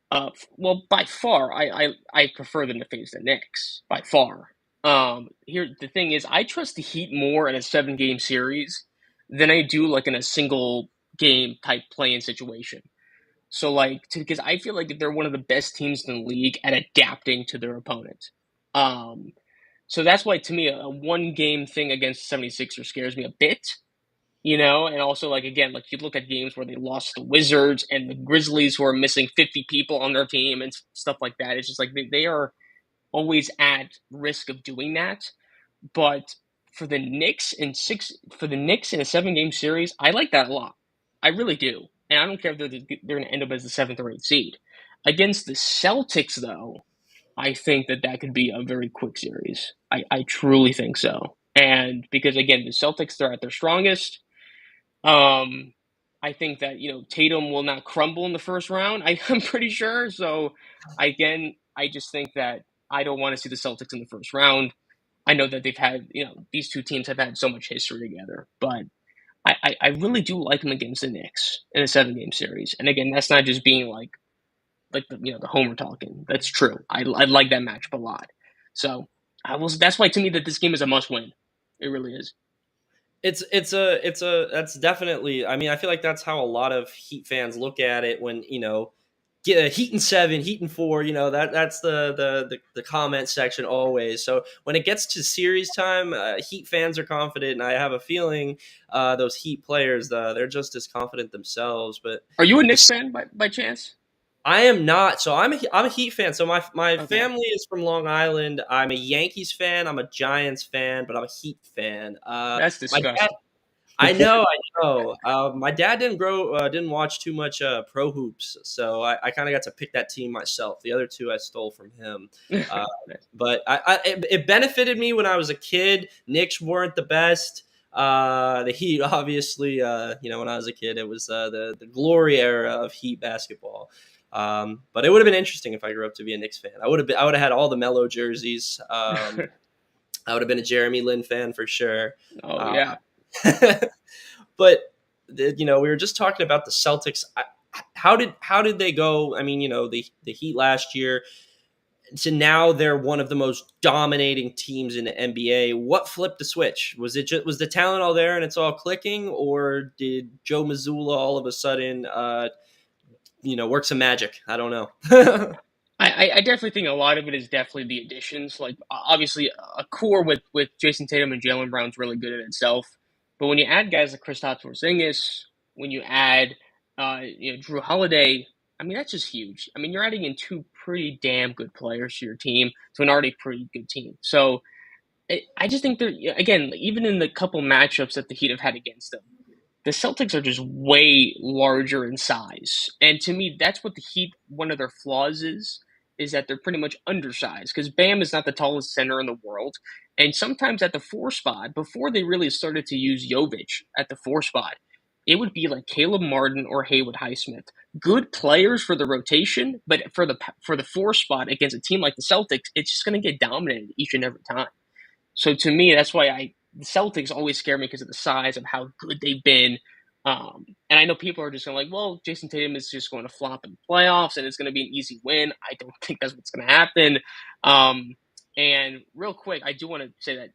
well, by far, I prefer them to face the Knicks by far. Here the thing is, I trust the Heat more in a 7-game series than I do like in a single game type play-in situation. So, like, because I feel like they're one of the best teams in the league at adapting to their opponent. So that's why to me a 1-game thing against the 76ers scares me a bit. And also, like, again, like, you look at games where they lost the Wizards and the Grizzlies who are missing 50 people on their team and stuff like that. It's just like they are always at risk of doing that. But for the Knicks in a 7-game series, I like that a lot. I really do. And I don't care if they're going to end up as the 7th or 8th seed. Against the Celtics, though, I think that could be a very quick series. I truly think so. And because, again, the Celtics, they're at their strongest. I think that, Tatum will not crumble in the first round. I'm pretty sure. So, again, I just think that I don't want to see the Celtics in the first round. I know that they've had, these two teams have had so much history together, but I really do like them against the Knicks in a 7-game series. And again, that's not just being like the homer talking. That's true. I like that matchup a lot. So that's why to me that this game is a must win. It really is. That's definitely, I mean, I feel like that's how a lot of Heat fans look at it when, Heat and 7, Heat and 4. That's the comment section always. So when it gets to series time, Heat fans are confident, and I have a feeling those Heat players, they're just as confident themselves. But Are you a Knicks fan by chance? I am not. So I'm a Heat fan. So my Okay. family is from Long Island. I'm a Yankees fan. I'm a Giants fan, but I'm a Heat fan. That's My dad, disgusting. I know. My dad didn't watch too much pro hoops, so I kind of got to pick that team myself. The other two I stole from him. But it benefited me when I was a kid. Knicks weren't the best. The Heat, obviously, when I was a kid, it was the glory era of Heat basketball. But it would have been interesting if I grew up to be a Knicks fan. I would have had all the Melo jerseys. I would have been a Jeremy Lin fan for sure. Oh yeah. But we were just talking about the Celtics. How did they go? I mean, the Heat last year to now they're one of the most dominating teams in the NBA. What flipped the switch? Was the talent all there and it's all clicking, or did Joe Mazzulla all of a sudden work some magic? I don't know. I definitely think a lot of it is definitely the additions. Like obviously, a core with Jason Tatum and Jaylen Brown's really good in itself. But when you add guys like Kristaps Porzingis, when you add Drew Holiday, I mean that's just huge. I mean you're adding in two pretty damn good players to your team to an already pretty good team. So I just think they're again even in the couple matchups that the Heat have had against them, the Celtics are just way larger in size. And to me, that's what the Heat, one of their flaws is that they're pretty much undersized because Bam is not the tallest center in the world. And sometimes at the 4 spot, before they really started to use Jovic at the 4 spot, it would be like Caleb Martin or Haywood Highsmith. Good players for the rotation, but for the 4 spot against a team like the Celtics, it's just going to get dominated each and every time. So to me, that's why the Celtics always scare me because of the size of how good they've been. And I know people are just going to well, Jason Tatum is just going to flop in the playoffs and it's going to be an easy win. I don't think that's what's going to happen. And real quick, I do want to say that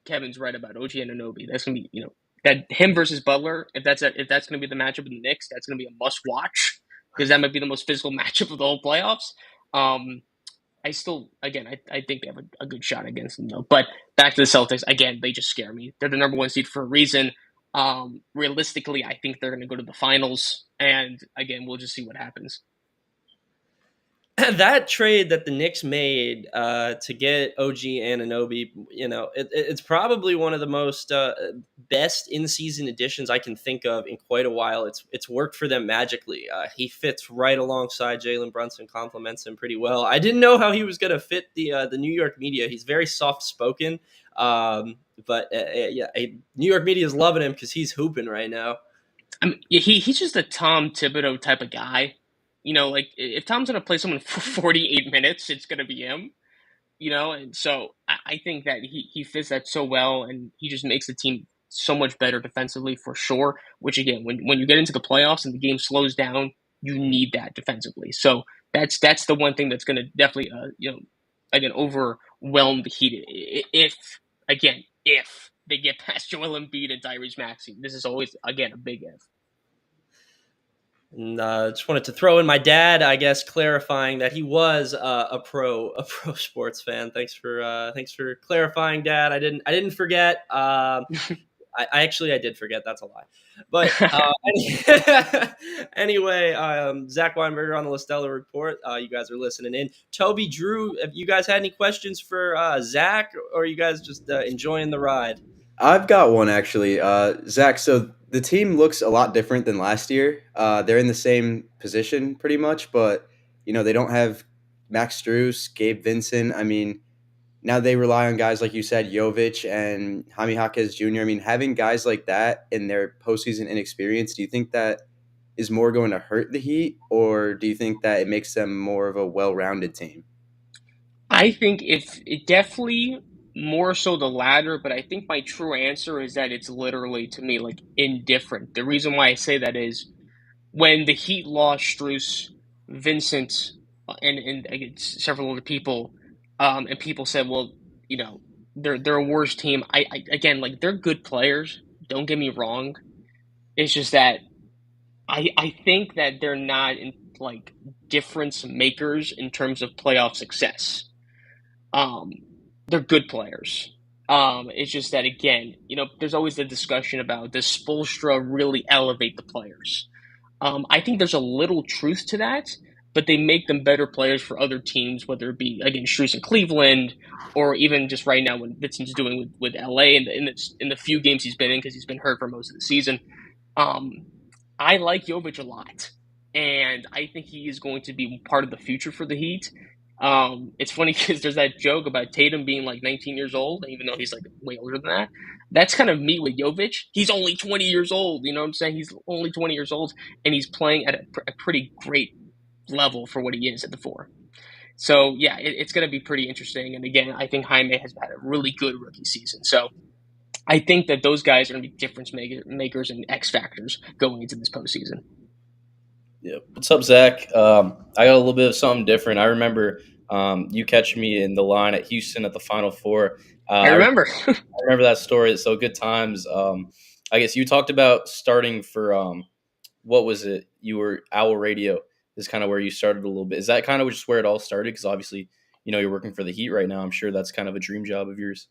Kevin's right about OG Anunoby. That's going to be, that him versus Butler. If that's going to be the matchup in the Knicks, that's going to be a must watch because that might be the most physical matchup of the whole playoffs. I think they have a good shot against them, though. But back to the Celtics, again, they just scare me. They're the number 1 seed for a reason. Realistically, I think they're going to go to the finals. And, again, we'll just see what happens. That trade that the Knicks made to get OG Anunoby, it's probably one of the most best in-season additions I can think of in quite a while. It's worked for them magically. He fits right alongside Jalen Brunson, complements him pretty well. I didn't know how he was going to fit the New York media. He's very soft-spoken, but New York media is loving him because he's hooping right now. I mean, he's just a Tom Thibodeau type of guy. Like if Tom's going to play someone for 48 minutes, it's going to be him, and so I think that he fits that so well and he just makes the team so much better defensively for sure, which again, when you get into the playoffs and the game slows down, you need that defensively. So that's the one thing that's going to definitely, again, overwhelm the Heat. If they get past Joel Embiid and Tyrese Maxey, this is always, again, a big if. And just wanted to throw in my dad, I guess, clarifying that he was a pro sports fan. Thanks for clarifying, Dad. I didn't forget. I did forget. That's a lie. But anyway, Zach Weinberger on the Lastella Report. You guys are listening in. Toby, Drew, have you guys had any questions for Zach, or are you guys just enjoying the ride? I've got one actually. Zach, so the team looks a lot different than last year. They're in the same position pretty much, but they don't have Max Strus, Gabe Vincent. I mean, now they rely on guys like you said, Jovic and Jaime Jaquez Jr. I mean, having guys like that in their postseason inexperience, do you think that is more going to hurt the Heat, or do you think that it makes them more of a well-rounded team? I think it definitely more so the latter, but I think my true answer is that it's literally, to me, like indifferent. The reason why I say that is when the Heat lost Strus, Vincent, and several other people, and people said, well, they're a worse team. I again, like they're good players. Don't get me wrong. It's just that I think that they're not in like difference makers in terms of playoff success. They're good players. It's just that again, there's always the discussion about does Spoelstra really elevate the players? I think there's a little truth to that, but they make them better players for other teams, whether it be again Strus in Cleveland, or even just right now what Vincent's doing with LA in the few games he's been in because he's been hurt for most of the season. I like Jovic a lot, and I think he is going to be part of the future for the Heat. It's funny because there's that joke about Tatum being like 19 years old, even though he's like way older than that. That's kind of me with Jovic. He's only 20 years old. You know what I'm saying? He's only 20 years old, and he's playing at a pretty great level for what he is at the 4. So, yeah, it's going to be pretty interesting. And again, I think Jaime has had a really good rookie season. So I think that those guys are going to be difference makers and X factors going into this postseason. Yeah. What's up, Zach? I got a little bit of something different. I remember you catching me in the line at Houston at the Final Four. I remember. I remember that story. So good times. I guess you talked about starting for what was it? You were Owl Radio is kind of where you started a little bit. Is that kind of just where it all started? Because obviously, you're working for the Heat right now. I'm sure that's kind of a dream job of yours.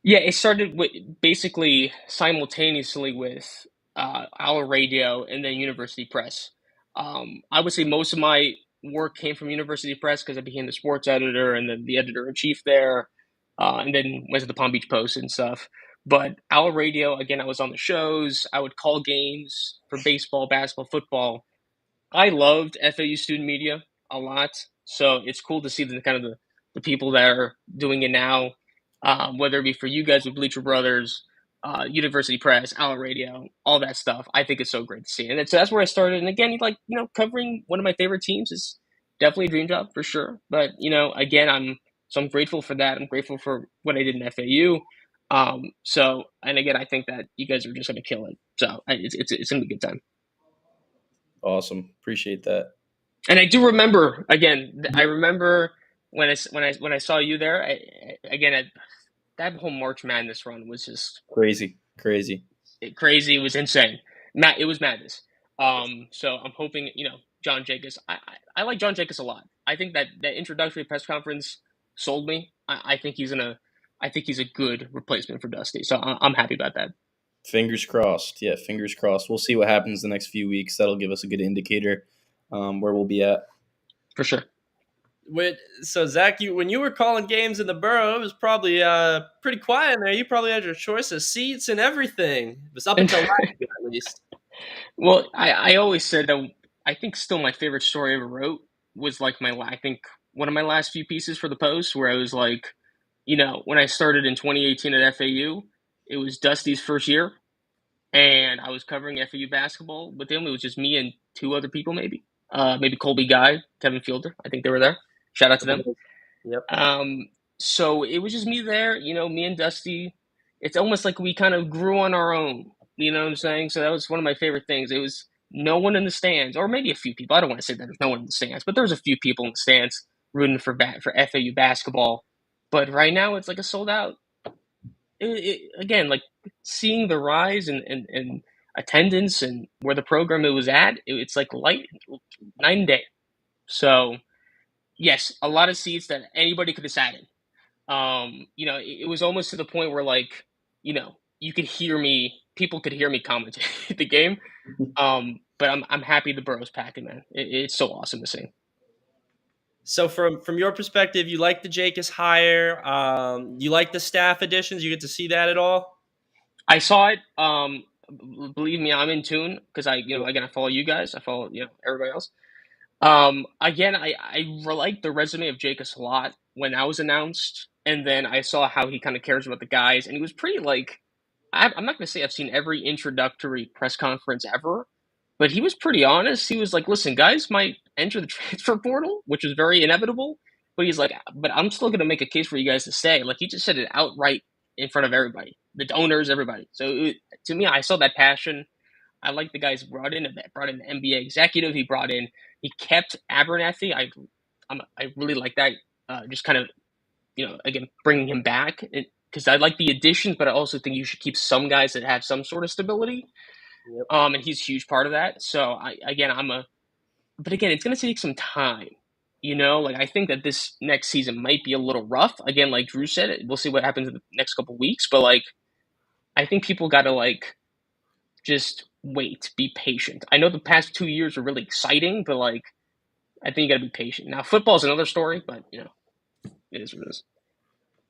Yeah, it started with basically simultaneously with Owl Radio and then University Press. I would say most of my work came from University Press because I became the sports editor and then the editor-in-chief there, and then went to the Palm Beach Post and stuff. But Owl Radio, again, I was on the shows. I would call games for baseball, basketball, football. I loved FAU student media a lot, so it's cool to see the people that are doing it now, whether it be for you guys with Bleacher Brothers, University Press, Owl Radio, all that stuff. I think it's so great to see. And so that's where I started. And again, covering one of my favorite teams is definitely a dream job for sure. But, again, I'm grateful for that. I'm grateful for what I did in FAU. And again, I think that you guys are just going to kill it. So it's going to be a good time. Awesome. Appreciate that. And I do remember, again, I remember when I saw you there, that whole March Madness run was just crazy. It was insane. It was madness. So I'm hoping, John Jacobs. I like John Jacobs a lot. I think that introductory press conference sold me. I think he's a good replacement for Dusty. So I'm happy about that. Fingers crossed. Yeah, fingers crossed. We'll see what happens the next few weeks. That'll give us a good indicator where we'll be at. For sure. So Zach, when you were calling games in the borough, it was probably pretty quiet in there. You probably had your choice of seats and everything. It was up until last year, at least. Well, I always said that I think still my favorite story I ever wrote was like I think one of my last few pieces for the Post where I was like, when I started in 2018 at FAU, it was Dusty's first year, and I was covering FAU basketball with him. It was just me and 2 other people, maybe Colby Guy, Kevin Fielder. I think they were there. Shout out to them. Yep. So it was just me there, me and Dusty. It's almost like we kind of grew on our own. You know what I'm saying? So that was one of my favorite things. It was no one in the stands, or maybe a few people. I don't want to say that there's no one in the stands, but there was a few people in the stands rooting for FAU basketball. But right now it's like a sold out. Again, like seeing the rise in attendance and where the program it was at, it's like night and day. So yes, a lot of seats that anybody could have sat in. It was almost to the point where you could hear me, people could hear me commentate the game. But I'm happy the borough's packing, man. It's so awesome to see. So from your perspective, you like the Jacobs hire? You like the staff additions? You get to see that at all? I saw it. Believe me, I'm in tune because I follow you guys. I follow everybody else. Again, I like the resume of Jacobs a lot when that was announced, and then I saw how he kind of cares about the guys, and he was pretty I'm not going to say I've seen every introductory press conference ever, but he was pretty honest. He was like, listen, guys might enter the transfer portal, which is very inevitable, but he's like, but I'm still going to make a case for you guys to stay. Like, he just said it outright in front of everybody, the donors, everybody. So to me, I saw that passion. I like the guys brought in an NBA executive. He kept Abernathy. I really like that. Just kind of, again, bringing him back because I like the additions, but I also think you should keep some guys that have some sort of stability. Yep. And he's a huge part of that. So I'm but again, it's going to take some time. Like I think that this next season might be a little rough. Again, like Drew said, we'll see what happens in the next couple weeks. But like, I think people got to like just wait, be patient. I know the past 2 years were really exciting, but like, I think you got to be patient. Now, football is another story, but it is what it is.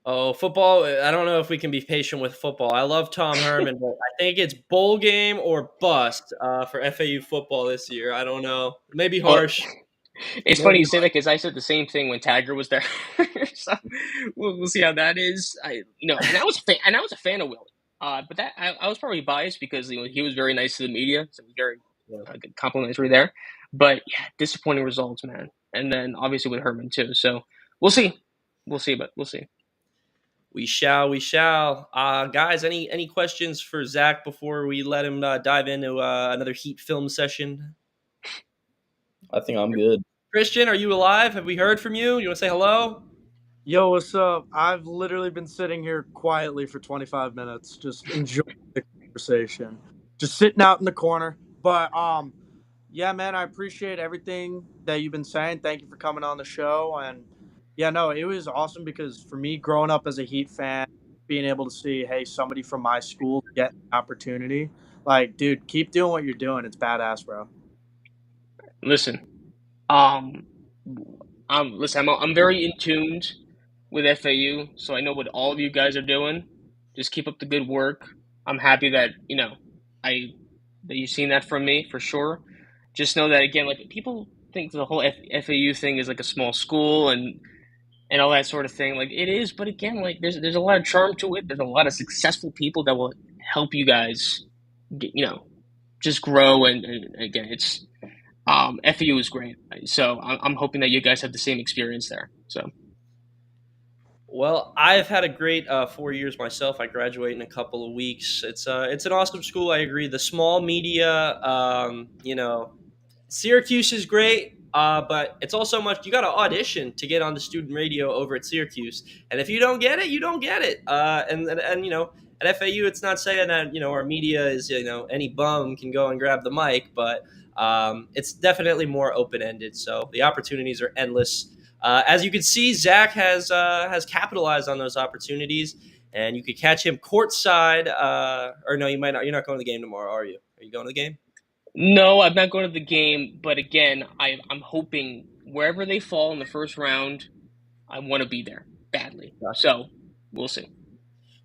Oh, football. I don't know if we can be patient with football. I love Tom Herman, but I think it's bowl game or bust for FAU football this year. I don't know. Maybe Well, harsh. it's funny Maybe you say that because I said the same thing when Tiger was there. So we'll see how that is. And I was a fan of Willie. But that I was probably biased because he was very nice to the media, so it was very good complimentary there. But yeah, disappointing results, man. And then obviously with Herman too. So we'll see, but we'll see. We shall. Guys, any questions for Zach before we let him dive into another Heat film session? I think I'm good. Christian, are you alive? Have we heard from you? You want to say hello? Yo, what's up? I've literally been sitting here quietly for 25 minutes, just enjoying the conversation, just sitting out in the corner. But yeah, man, I appreciate everything that you've been saying. Thank you for coming on the show. And yeah, no, it was awesome because for me, growing up as a Heat fan, being able to see, hey, somebody from my school get an opportunity, like, dude, keep doing what you're doing. It's badass, bro. Listen, um, I'm very in tuned with FAU, so I know what all of you guys are doing. Just keep up the good work. I'm happy that that you've seen that from me for sure. Just know that again, like people think the whole FAU thing is like a small school and all that sort of thing. Like it is, but again, like there's a lot of charm to it. There's a lot of successful people that will help you guys, get, just grow. And again, it's FAU is great. So I'm hoping that you guys have the same experience there. So. Well, I've had a great 4 years myself. I graduate in a couple of weeks. It's an awesome school. I agree. The small media, Syracuse is great, but it's also much. You got to audition to get on the student radio over at Syracuse, and if you don't get it, you don't get it. And at FAU, it's not saying that our media is any bum can go and grab the mic, but it's definitely more open ended. So the opportunities are endless. As you can see, Zach has capitalized on those opportunities, and you could catch him courtside. Or no, you might not. You're not going to the game tomorrow, are you? Are you going to the game? No, I'm not going to the game, but again, I'm hoping wherever they fall in the first round, I want to be there badly. So we'll see.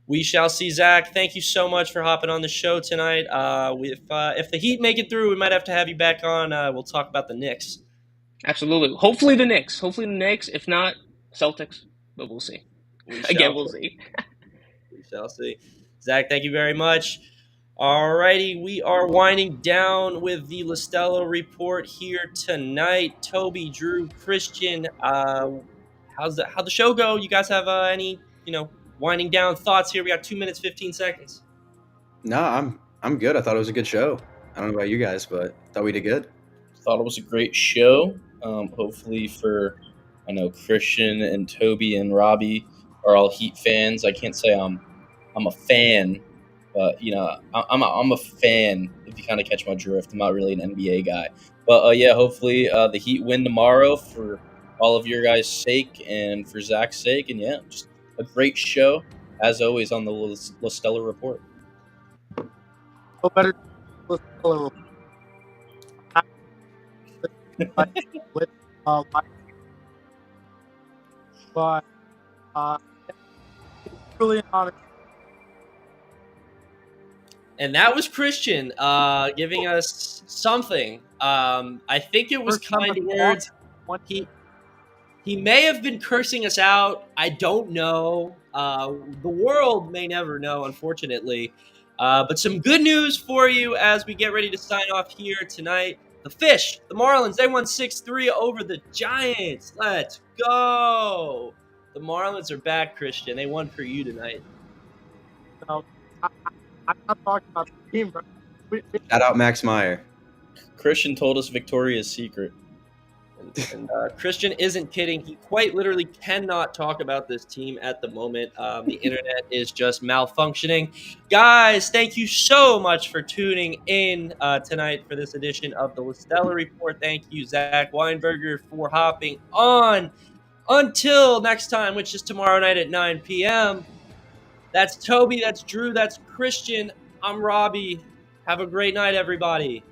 We shall see, Zach. Thank you so much for hopping on the show tonight. If the Heat make it through, we might have to have you back on. We'll talk about the Knicks. Absolutely. Hopefully the Knicks. If not, Celtics. But we'll see. We'll see. We shall see. Zach, thank you very much. Alrighty, we are winding down with the Lastella Report here tonight. Toby, Drew, Christian, how'd the show go? You guys have any winding down thoughts here? We got 2 minutes 15 seconds. No, I'm good. I thought it was a good show. I don't know about you guys, but I thought we did good. Thought it was a great show. Hopefully I know Christian and Toby and Robbie are all Heat fans. I can't say I'm a fan, but I'm a fan. If you kind of catch my drift, I'm not really an NBA guy. But yeah, hopefully the Heat win tomorrow for all of your guys' sake and for Zach's sake. And yeah, just a great show as always on the Lastella Report. No better Lastella Report. But it's really an honor. And that was Christian giving us something. I think it was kind words. He may have been cursing us out. I don't know. The world may never know, unfortunately. But some good news for you as we get ready to sign off here tonight. The Fish, the Marlins, they won 6-3 over the Giants. Let's go. The Marlins are back, Christian. They won for you tonight. No, I'm not talking about the team, bro. Shout out Max Meyer. Christian told us Victoria's secret. And Christian isn't kidding. He quite literally cannot talk about this team at the moment. The internet is just malfunctioning. Guys, thank you so much for tuning in tonight for this edition of the Lastella Report. Thank you, Zach Weinberger, for hopping on. Until next time, which is tomorrow night at 9 p.m. That's Toby, that's Drew, that's Christian. I'm Robbie. Have a great night, everybody.